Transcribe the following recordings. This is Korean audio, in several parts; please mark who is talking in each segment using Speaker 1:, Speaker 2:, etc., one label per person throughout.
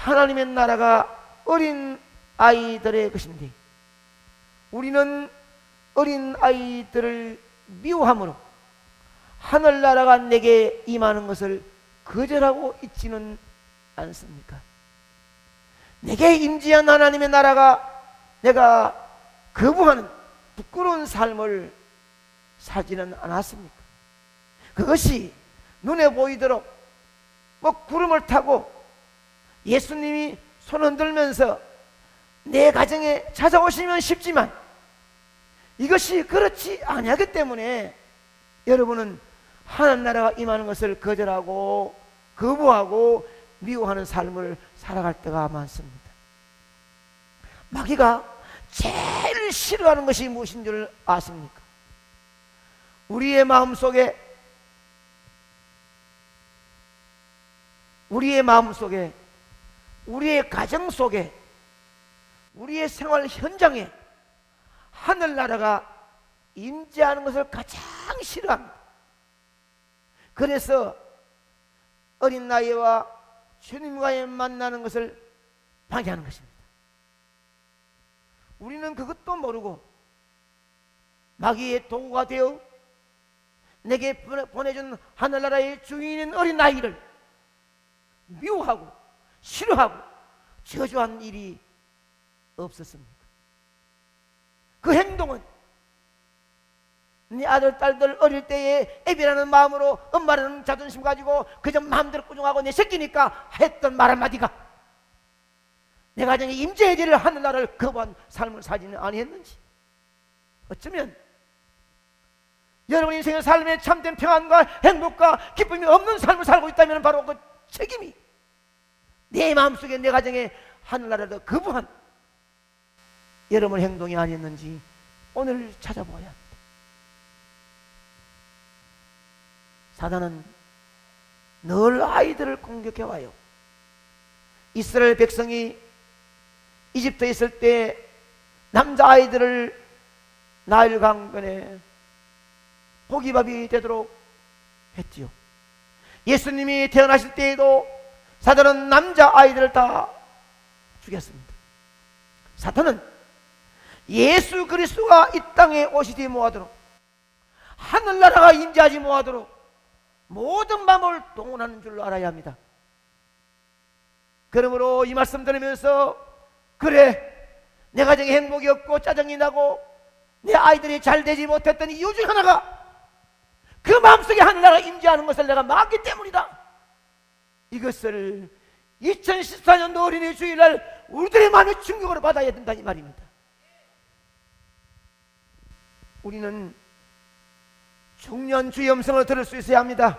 Speaker 1: 하나님의 나라가 어린 아이들의 것인데 우리는 어린 아이들을 미워함으로 하늘나라가 내게 임하는 것을 거절하고 있지는 않습니까? 내게 임재한 하나님의 나라가 내가 거부하는 부끄러운 삶을 살지는 않았습니까? 그것이 눈에 보이도록 구름을 타고 예수님이 손 흔들면서 내 가정에 찾아오시면 쉽지만 이것이 그렇지 아니하기 때문에 여러분은 하늘나라가 임하는 것을 거절하고 거부하고 미워하는 삶을 살아갈 때가 많습니다. 마귀가 제일 싫어하는 것이 무엇인 줄 아십니까? 우리의 마음속에 우리의 가정 속에 우리의 생활 현장에 하늘나라가 임재하는 것을 가장 싫어합니다. 그래서 어린 나이와 주님과의 만나는 것을 방해하는 것입니다. 우리는 그것도 모르고 마귀의 도구가 되어 내게 보내준 하늘나라의 주인인 어린 아이를 미워하고 싫어하고 저주한 일이 없었습니까? 그 행동은 네 아들 딸들 어릴 때에 애비라는 마음으로 엄마라는 자존심 가지고 그저 마음대로 꾸중하고 내 새끼니까 했던 말 한마디가 내 가정에 임재해야 될 하늘나라를 거부한 삶을 살지는 아니했는지, 어쩌면 여러분 인생의 삶에 참된 평안과 행복과 기쁨이 없는 삶을 살고 있다면 바로 그 책임이 내 마음속에 내 가정에 하늘나라를 거부한 여러분 행동이 아니었는지 오늘 찾아보아야 합니다. 사단은 늘 아이들을 공격해와요. 이스라엘 백성이 이집트에 있을 때 남자아이들을 나일 강변에 고기밥이 되도록 했지요. 예수님이 태어나실 때에도 사단은 남자아이들을 다 죽였습니다. 사탄은 예수 그리스도가 이 땅에 오시지 못하도록 하늘나라가 임재하지 못하도록 모든 마음을 동원하는 줄로 알아야 합니다. 그러므로 이 말씀 들으면서 그래 내 가정에 행복이 없고 짜증이 나고 내 아이들이 잘 되지 못했던 이유 중 하나가 그 마음속에 하늘나라가 임재하는 것을 내가 막기 때문이다. 이것을 2014년도 어린이 주일날 우리들의 마음의 충격으로 받아야 된다 이 말입니다. 우리는 중요한 주의 음성을 들을 수 있어야 합니다.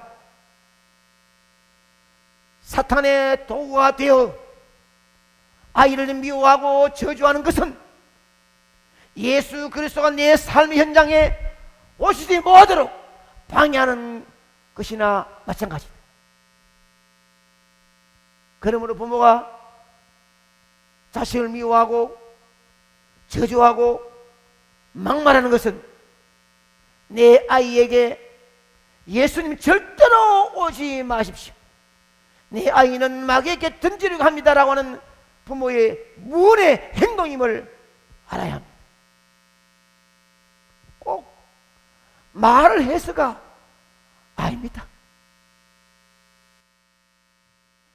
Speaker 1: 사탄의 도구가 되어 아이를 미워하고 저주하는 것은 예수 그리스도가 내 삶의 현장에 오시지 못하도록 방해하는 것이나 마찬가지다. 그러므로 부모가 자식을 미워하고 저주하고 막말하는 것은 내 아이에게 예수님 절대로 오지 마십시오, 내 아이는 마귀에게 던지려고 합니다라고 하는 부모의 무언의 행동임을 알아야 합니다. 꼭 말을 해서가 아닙니다.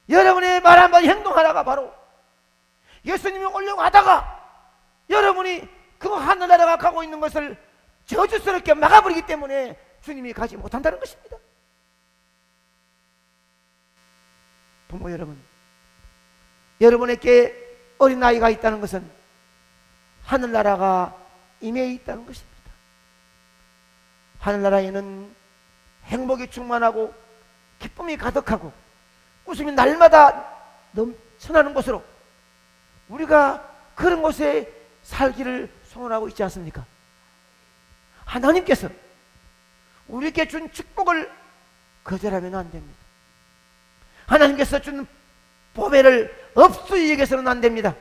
Speaker 1: 여러분의 말 한마디 행동 하나가 바로 예수님이 오려고 하다가 여러분이 그 하늘나라가 가고 있는 것을 저주스럽게 막아버리기 때문에 주님이 가지 못한다는 것입니다. 부모 여러분, 여러분에게 어린아이가 있다는 것은 하늘나라가 임해 있다는 것입니다. 하늘나라에는 행복이 충만하고 기쁨이 가득하고 웃음이 날마다 넘쳐나는 곳으로 우리가 그런 곳에 살기를 소원하고 있지 않습니까? 하나님께서 우리에게 준 축복을 거절하면 안 됩니다. 하나님께서 준 보배를 없이 여겨서는 안 됩니다.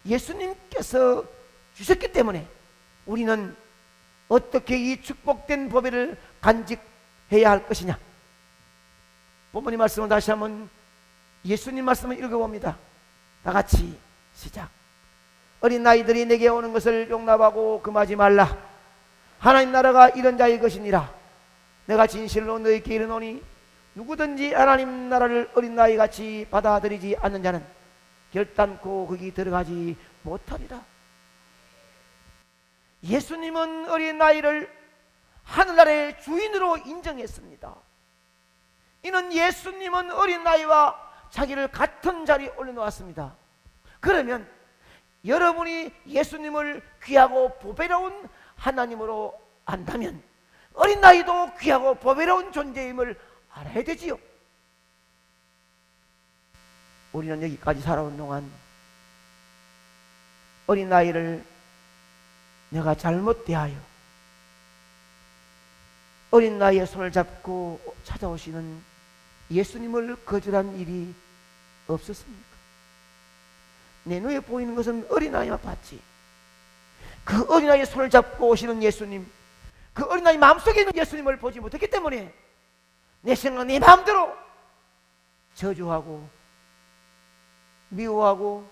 Speaker 1: 예수님께서 주셨기 때문에 우리는 어떻게 이 축복된 보배를 간직해야 할 것이냐. 본문의 말씀을 다시 한번 예수님 말씀을 읽어봅니다. 다 같이 시작. 어린 아이들이 내게 오는 것을 용납하고 금하지 말라. 하나님 나라가 이런 자의 것이니라. 내가 진실로 너희에게 이르노니 누구든지 하나님 나라를 어린 아이같이 받아들이지 않는 자는 결단코 거기 들어가지 못하리라. 예수님은 어린 아이를 하늘나라의 주인으로 인정했습니다. 이는 예수님은 어린 아이와 자기를 같은 자리에 올려놓았습니다. 그러면 여러분이 예수님을 귀하고 보배로운 하나님으로 안다면 어린 아이도 귀하고 보배로운 존재임을 알아야 되지요. 우리는 여기까지 살아온 동안 어린 아이를 내가 잘못 대하여 어린 나이에 손을 잡고 찾아오시는 예수님을 거절한 일이 없었습니까? 내 눈에 보이는 것은 어린아이만 봤지. 그 어린아이의 손을 잡고 오시는 예수님, 그 어린아이 마음속에 있는 예수님을 보지 못했기 때문에 내 생각, 내 마음대로 저주하고 미워하고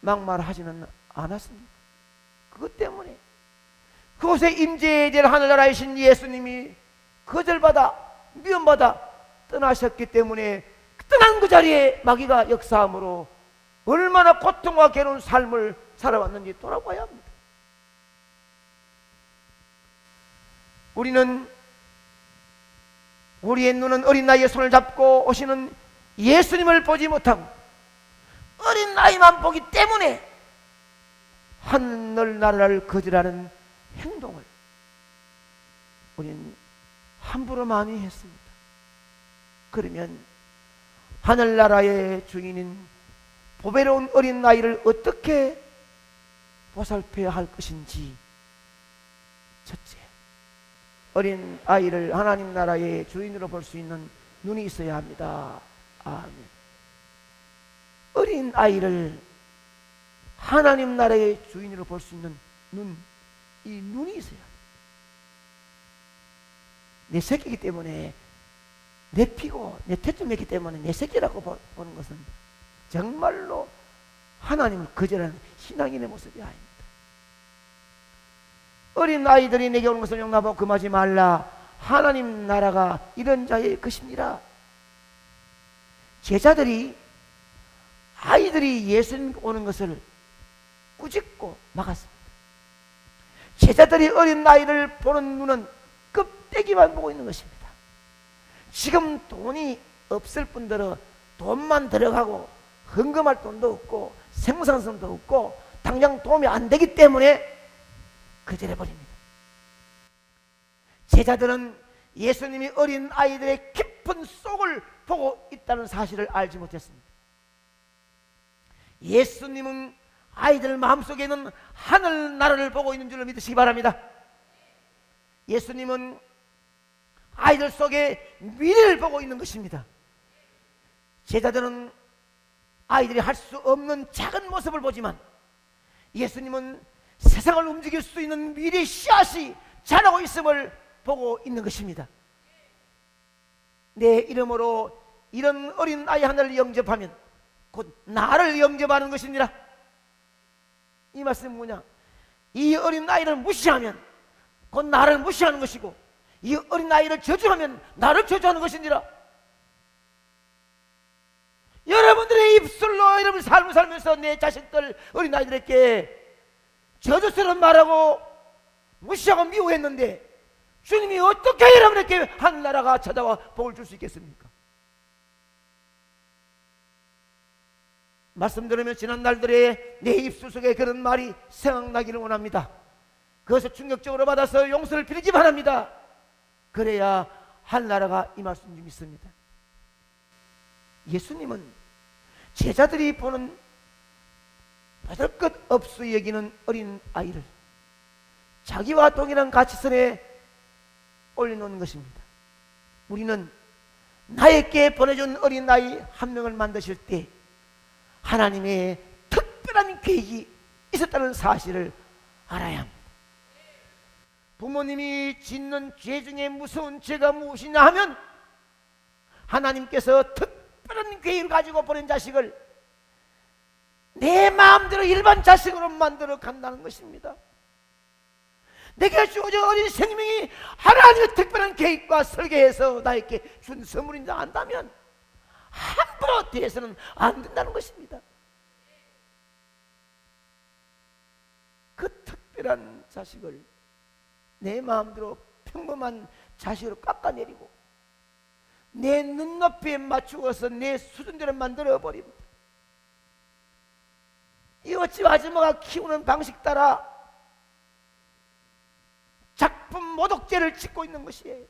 Speaker 1: 막말하지는 않았습니다. 그것 때문에 그곳에 임재해야 될 하늘나라의 신 예수님이 거절받아 미움받아 떠나셨기 때문에 떠난 그 자리에 마귀가 역사함으로 얼마나 고통과 괴로운 삶을 살아왔는지 돌아봐야 합니다. 우리는 우리의 눈은 어린 나이에 손을 잡고 오시는 예수님을 보지 못하고 어린 나이만 보기 때문에 하늘나라를 거절하는 행동을 우리는 함부로 많이 했습니다. 그러면 하늘나라의 주인인 보배로운 어린 아이를 어떻게 보살펴야 할 것인지. 첫째, 어린 아이를 하나님 나라의 주인으로 볼 수 있는 눈이 있어야 합니다. 아멘. 어린 아이를 하나님 나라의 주인으로 볼 수 있는 눈, 이 눈이 있어야 합니다. 내 새끼이기 때문에 내 피고 내 태tum이기 때문에 내 새끼라고 보는 것은 정말로 하나님을 거절하는 신앙인의 모습이 아닙니다. 어린 아이들이 내게 오는 것을 용납하고 금하지 말라. 하나님 나라가 이런 자의 것이니라. 제자들이 아이들이 예수님 오는 것을 꾸짖고 막았습니다. 제자들이 어린 아이를 보는 눈은 껍데기만 보고 있는 것입니다. 지금 돈이 없을 뿐더러 돈만 들어가고 헌금할 돈도 없고 생산성도 없고 당장 도움이 안 되기 때문에 거절해버립니다. 제자들은 예수님이 어린 아이들의 깊은 속을 보고 있다는 사실을 알지 못했습니다. 예수님은 아이들 마음속에 있는 하늘나라를 보고 있는 줄을 믿으시기 바랍니다. 예수님은 아이들 속에 미래를 보고 있는 것입니다. 제자들은 아이들이 할 수 없는 작은 모습을 보지만 예수님은 세상을 움직일 수 있는 미래의 씨앗이 자라고 있음을 보고 있는 것입니다. 내 이름으로 이런 어린 아이 하나를 영접하면 곧 나를 영접하는 것이니라. 이 말씀은 뭐냐? 이 어린 아이를 무시하면 곧 나를 무시하는 것이고 이 어린 아이를 저주하면 나를 저주하는 것이니라. 여러분들의 입술로 여러분 삶을 살면서 내 자식들 어린 아이들에게 저주스러운 말하고 무시하고 미워했는데 주님이 어떻게 여러분에게 하늘나라가 찾아와 복을 줄 수 있겠습니까? 말씀 들으면 지난 날들에 내 입술 속에 그런 말이 생각나기를 원합니다. 그것을 충격적으로 받아서 용서를 빌기 바랍니다. 그래야 하늘나라가 임할 수 있습니다. 예수님은 제자들이 보는 보잘것 없이 여기는 어린 아이를 자기와 동일한 가치선에 올려놓는 것입니다. 우리는 나에게 보내준 어린 아이 한 명을 만드실 때 하나님의 특별한 계획이 있었다는 사실을 알아야 합니다. 부모님이 짓는 죄 중에 무서운 죄가 무엇이냐 하면 하나님께서 특별한 특별한 계획을 가지고 보낸 자식을 내 마음대로 일반 자식으로 만들어 간다는 것입니다. 내게 주어진 어린 생명이 하나님의 특별한 계획과 설계해서 나에게 준 선물인 줄 안다면 함부로 대해서는 안 된다는 것입니다. 그 특별한 자식을 내 마음대로 평범한 자식으로 깎아내리고 내 눈높이에 맞추어서 내 수준대로 만들어버립니다. 이웃집 아줌마가 키우는 방식 따라 작품 모독죄를 짓고 있는 것이에요.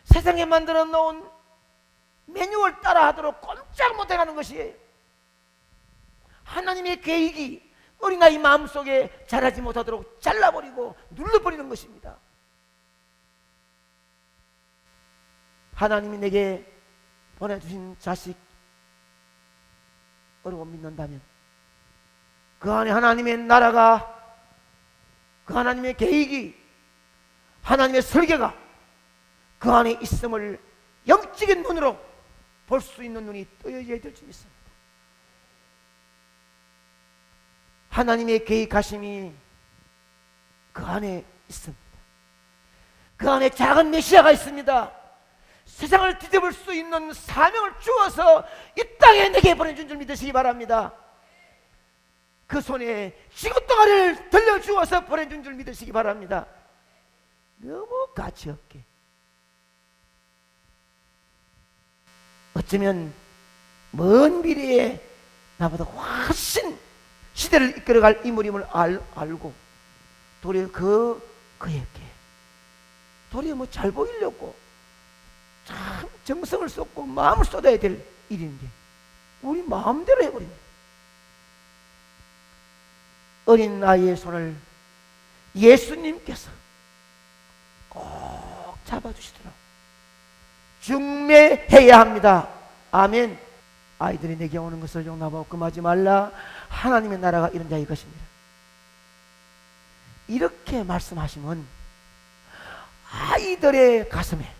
Speaker 1: 세상에 만들어 놓은 매뉴얼 따라 하도록 꼼짝 못해가는 것이에요. 하나님의 계획이 어린아이 마음속에 자라지 못하도록 잘라버리고 눌러버리는 것입니다. 하나님이 내게 보내주신 자식 어려고 믿는다면 그 안에 하나님의 나라가, 그 하나님의 계획이, 하나님의 설계가 그 안에 있음을 영적인 눈으로 볼 수 있는 눈이 떠여져야 될 줄 믿습니다. 하나님의 계획하심이 그 안에 있습니다. 그 안에 작은 메시아가 있습니다. 세상을 뒤집을 수 있는 사명을 주어서 이 땅에 내게 보내준 줄 믿으시기 바랍니다. 그 손에 지구덩어리를 들려주어서 보내준 줄 믿으시기 바랍니다. 너무 가치없게, 어쩌면 먼 미래에 나보다 훨씬 시대를 이끌어갈 인물임을 알고 도리어 그에게 도리어 뭐 잘 보이려고 참 정성을 쏟고 마음을 쏟아야 될 일인데 우리 마음대로 해버립니다. 어린 아이의 손을 예수님께서 꼭 잡아주시더라고요. 중매해야 합니다. 아멘. 아이들이 내게 오는 것을 용납하고 금하지 말라. 하나님의 나라가 이런 자의 것입니다. 이렇게 말씀하시면 아이들의 가슴에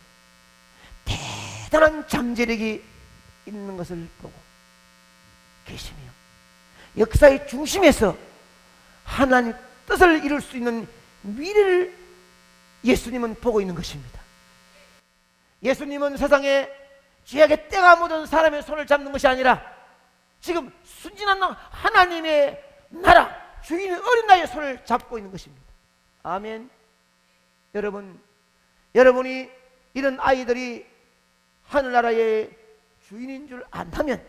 Speaker 1: 대단한 잠재력이 있는 것을 보고 계시며 역사의 중심에서 하나님 뜻을 이룰 수 있는 미래를 예수님은 보고 있는 것입니다. 예수님은 세상에 죄악의 때가 묻은 사람의 손을 잡는 것이 아니라 지금 순진한 하나님의 나라 주인의 어린 나이의 손을 잡고 있는 것입니다. 아멘. 여러분이 이런 아이들이 하늘나라의 주인인 줄 안다면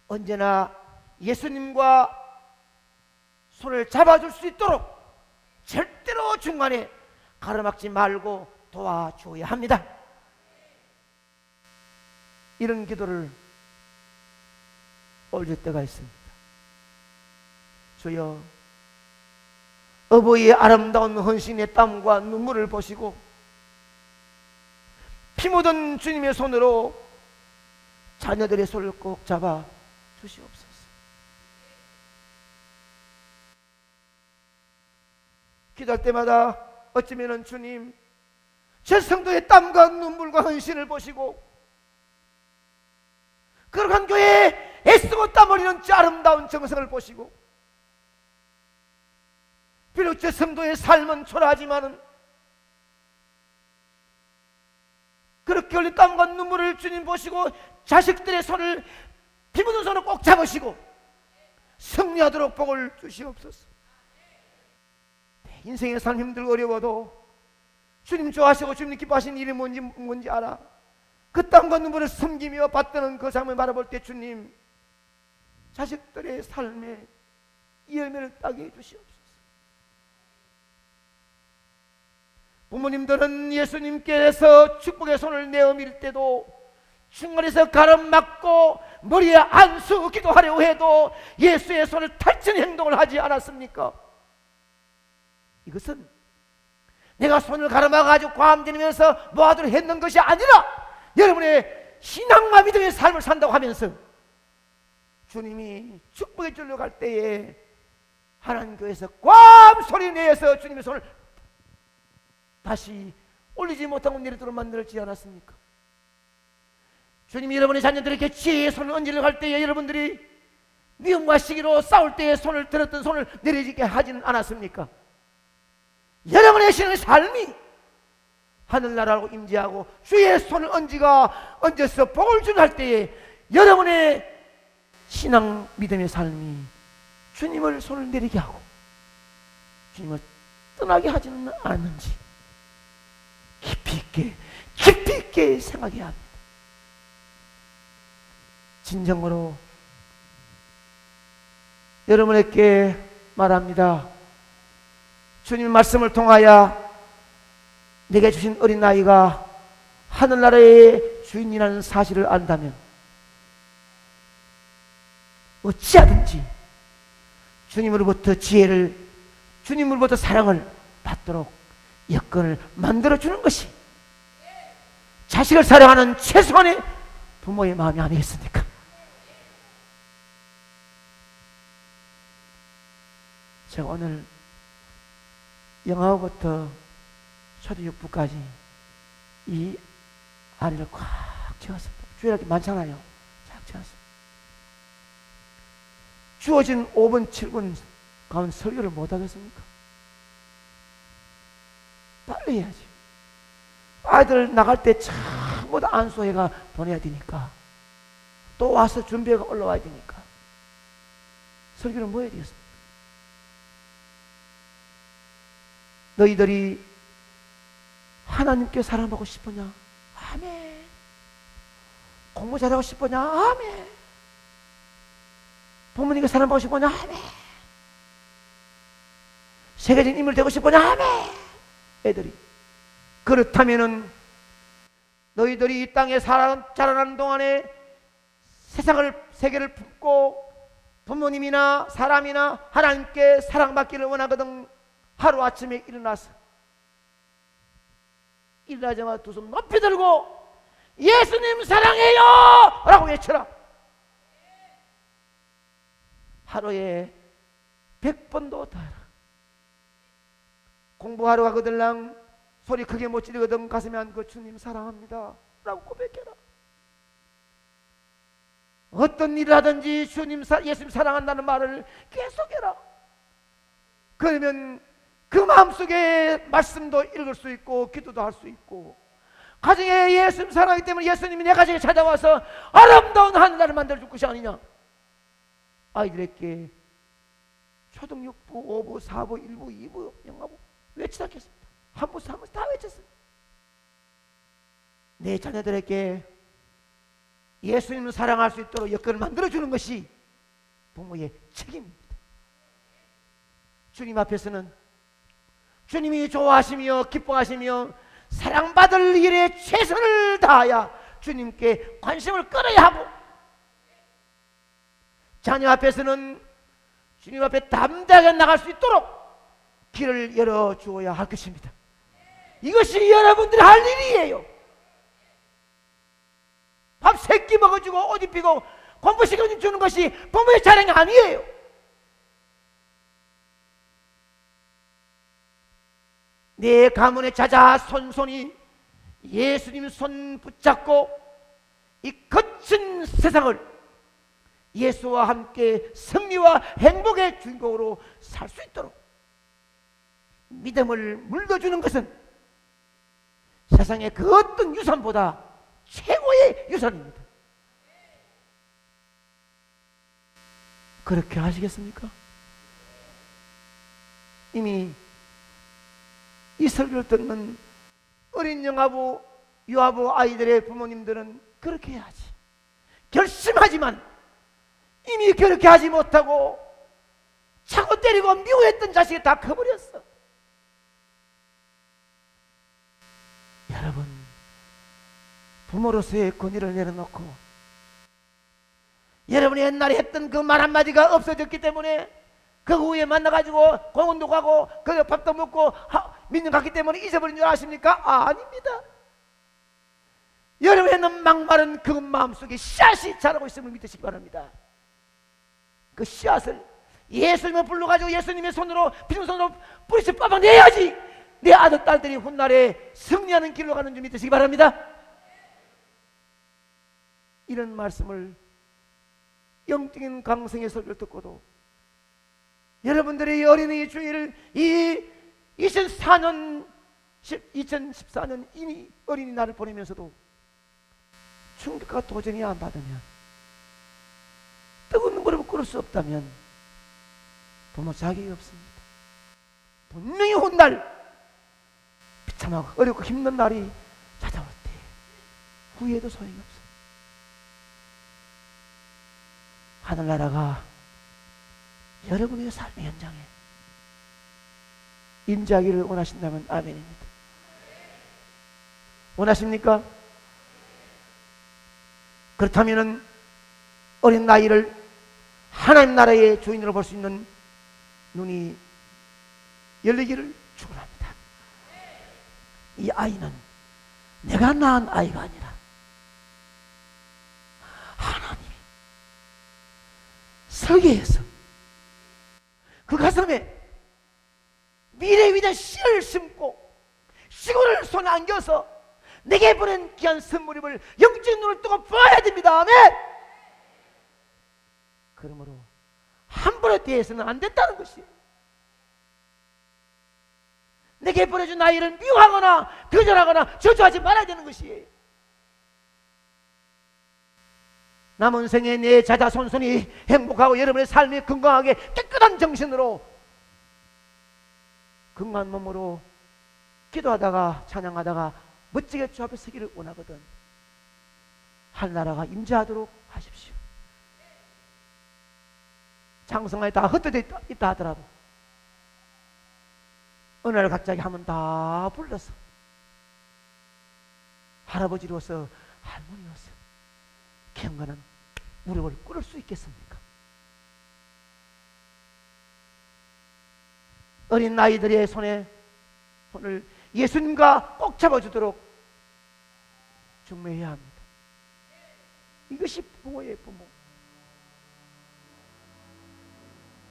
Speaker 1: 언제나 예수님과 손을 잡아줄 수 있도록 절대로 중간에 가로막지 말고 도와줘야 합니다. 이런 기도를 올릴 때가 있습니다. 주여, 어버이의 아름다운 헌신의 땀과 눈물을 보시고 피 묻은 주님의 손으로 자녀들의 손을 꼭 잡아 주시옵소서. 기도할 때마다 어쩌면 주님 제 성도의 땀과 눈물과 헌신을 보시고 거룩한 교회에 애쓰고 땀 흘리는 저 아름다운 정성을 보시고 비록 제 성도의 삶은 초라하지만은 그렇게 흘린 땀과 눈물을 주님 보시고 자식들의 손을 피 묻은 손을 꼭 잡으시고 승리하도록 복을 주시옵소서. 인생의 삶 힘들고 어려워도 주님 좋아하시고 주님 기뻐하시는 일이 뭔지 알아. 그 땀과 눈물을 섬기며 받드는 그 삶을 바라볼 때 주님 자식들의 삶에 이 열매를 따게 해주시옵소서. 부모님들은 예수님께서 축복의 손을 내어 밀 때도 중간에서 가로막고 머리에 안수 기도하려고 해도 예수의 손을 탈치는 행동을 하지 않았습니까? 이것은 내가 손을 가로막아가지고 과함지면서 모아두려 했는 것이 아니라 여러분의 신앙과 믿음의 삶을 산다고 하면서 주님이 축복의 줄로 갈 때에 하나님 교회에서 꽝 소리 내서 주님의 손을 다시 올리지 못하고 내리도록 만들지 않았습니까? 주님이 여러분의 자녀들에게 지혜의 손을 얹으려고 할 때에 여러분들이 미움과 시기로 싸울 때에 손을 들었던 손을 내리지게 하지는 않았습니까? 여러분의 신앙의 삶이 하늘나라로 임재하고 주의 손을 얹어서 복을 주는 할 때에 여러분의 신앙 믿음의 삶이 주님을 손을 내리게 하고 주님을 떠나게 하지는 않는지 깊이 있게 생각해야 합니다. 진정으로 여러분에게 말합니다. 주님의 말씀을 통하여 내게 주신 어린아이가 하늘나라의 주인이라는 사실을 안다면 어찌하든지 주님으로부터 지혜를, 주님으로부터 사랑을 받도록 여건을 만들어주는 것이 자식을 사랑하는 최소한의 부모의 마음이 아니겠습니까? 제가 오늘 영하부터 초등 6부까지 이 아리를 꽉 채웠습니다. 주일날 이렇게 많잖아요. 쫙 채웠습니다. 주어진 5분, 7분 가운데 설교를 못 하겠습니까? 빨리 해야지. 아이들 나갈 때 전부 다 안수해가 보내야 되니까 또 와서 준비해가 올라와야 되니까 설교를 뭐 해야 되겠습니까? 너희들이 하나님께 사랑받고 싶으냐? 아멘. 공부 잘하고 싶으냐? 아멘. 부모님께 사랑받고 싶으냐? 아멘. 세계적인 인물 되고 싶으냐? 아멘. 애들이 그렇다면은 너희들이 이 땅에 자라나는 동안에 세계를 품고 부모님이나 사람이나 하나님께 사랑받기를 원하거든 하루아침에 일어나자마자 두 손 높이 들고 예수님 사랑해요! 라고 외쳐라. 하루에 100번도 더 해라. 공부하러 가거들랑 소리 크게 못 지르거든 가슴에 안고 주님 사랑합니다 라고 고백해라. 어떤 일을 하든지 예수님 사랑한다는 말을 계속해라. 그러면 그 마음속에 말씀도 읽을 수 있고 기도도 할 수 있고 가정에 예수님 사랑하기 때문에 예수님이 내 가정에 찾아와서 아름다운 하늘나라를 만들어줄 것이 아니냐. 아이들에게 초등 6부, 5부, 4부, 1부, 2부, 영어부 외치다 했습니다. 한 부서 한 부서 다 외쳤습니다. 내 자녀들에게 예수님을 사랑할 수 있도록 여건을 만들어주는 것이 부모의 책임입니다. 주님 앞에서는 주님이 좋아하시며 기뻐하시며 사랑받을 일에 최선을 다하여 주님께 관심을 끌어야 하고 자녀 앞에서는 주님 앞에 담대하게 나갈 수 있도록 길을 열어주어야 할 것입니다. 이것이 여러분들이 할 일이에요. 밥 3끼 먹어주고 옷 입히고 공부시켜주는 것이 부모의 자랑이 아니에요. 내 가문의 자자손손이 예수님 손 붙잡고 이 거친 세상을 예수와 함께 승리와 행복의 주인공으로 살 수 있도록 믿음을 물려주는 것은 세상의 그 어떤 유산보다 최고의 유산입니다. 그렇게 하시겠습니까? 이미 이 설교를 듣는 어린 영아부, 유아부 아이들의 부모님들은 그렇게 해야지. 결심하지만 이미 그렇게 하지 못하고 차고 때리고 미워했던 자식이 다 커버렸어. 여러분, 부모로서의 권위를 내려놓고 여러분이 옛날에 했던 그 말 한마디가 없어졌기 때문에 그 후에 만나가지고 공원도 가고 그 밥도 먹고 믿는 갔기 때문에 잊어버린 줄 아십니까? 아닙니다. 여러분의 막마른 그 마음속에 씨앗이 자라고 있음을 믿으시기 바랍니다. 그 씨앗을 예수님을 불러가지고 예수님의 손으로 빈손으로 뿌리쳐 뽑아내야지 내 아들 딸들이 훗날에 승리하는 길로 가는 줄 믿으시기 바랍니다. 이런 말씀을 영적인 강성의 설교를 듣고도 여러분들의 어린이 주일을 이 2014년 이 어린이날을 보내면서도 충격과 도전이 안 받으면, 뜨거운 무릎을 꿇을 수 없다면 도무 자격이 없습니다. 분명히 온 날, 비참하고 어렵고 힘든 날이 찾아올 때 후회도 소용이 없어요. 하늘나라가 여러분의 삶의 현장에 임재하기를 원하신다면 아멘입니다. 원하십니까? 그렇다면 어린 나이를 하나님 나라의 주인으로 볼 수 있는 눈이 열리기를 축원합니다. 이 아이는 내가 낳은 아이가 아니라 하나님이 설계해서 그 가슴에 미래에 위대한 씨를 심고 시골을 손에 안겨서 내게 보낸 귀한 선물임을 영적인 눈을 뜨고 봐야 됩니다. 아멘. 그러므로 함부로 대해서는 안 된다는 것이, 내게 보내준 아이를 미워하거나 거절하거나 저주하지 말아야 되는 것이에요. 남은 생에 내 자자손손이 행복하고 여러분의 삶이 건강하게 깨끗한 정신으로 건강한 몸으로 기도하다가 찬양하다가 멋지게 주 앞에 서기를 원하거든 하늘나라가 임재하도록 하십시오. 장성하에 다 흩어져 있다 하더라도 어느 날 갑자기 하면 다 불러서 할아버지로서 할머니로서 경건한 무릎을 꿇을 수 있겠습니까? 어린 아이들의 손을 예수님과 꼭 잡아주도록 중매해야 합니다. 이것이 부모의 부모.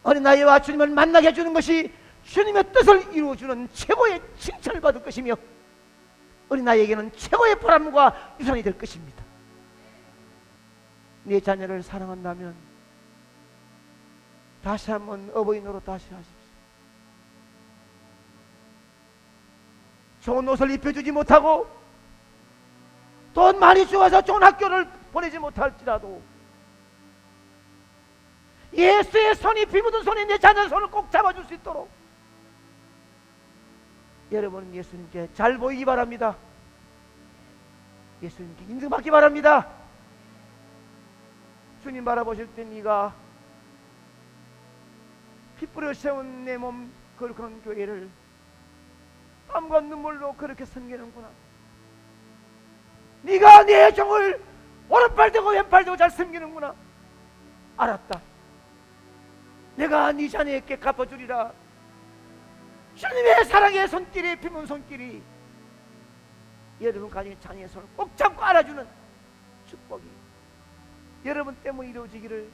Speaker 1: 어린 아이와 주님을 만나게 해주는 것이 주님의 뜻을 이루어주는 최고의 칭찬을 받을 것이며 어린 아이에게는 최고의 보람과 유산이 될 것입니다. 내 자녀를 사랑한다면 다시 한번 어버이 노릇 다시 하십시오. 좋은 옷을 입혀주지 못하고 돈 많이 주어서 좋은 학교를 보내지 못할지라도 예수의 손이 비묻은 손에 내 자녀의 손을 꼭 잡아줄 수 있도록 여러분은 예수님께 잘 보이기 바랍니다. 예수님께 인정받기 바랍니다. 주님 바라보실 때 네가 피 뿌려 세운 내 몸 거룩한 교회를 땀과 눈물로 그렇게 섬기는구나. 네가 내 종을 오른팔 대고 왼팔 대고 잘 섬기는구나. 알았다. 내가 네 자녀에게 갚아주리라. 주님의 사랑의 손길이 피문 손길이 여러분 가정의 자녀의 손을 꼭 잡고 알아주는 축복이 여러분 때문에 이루어지기를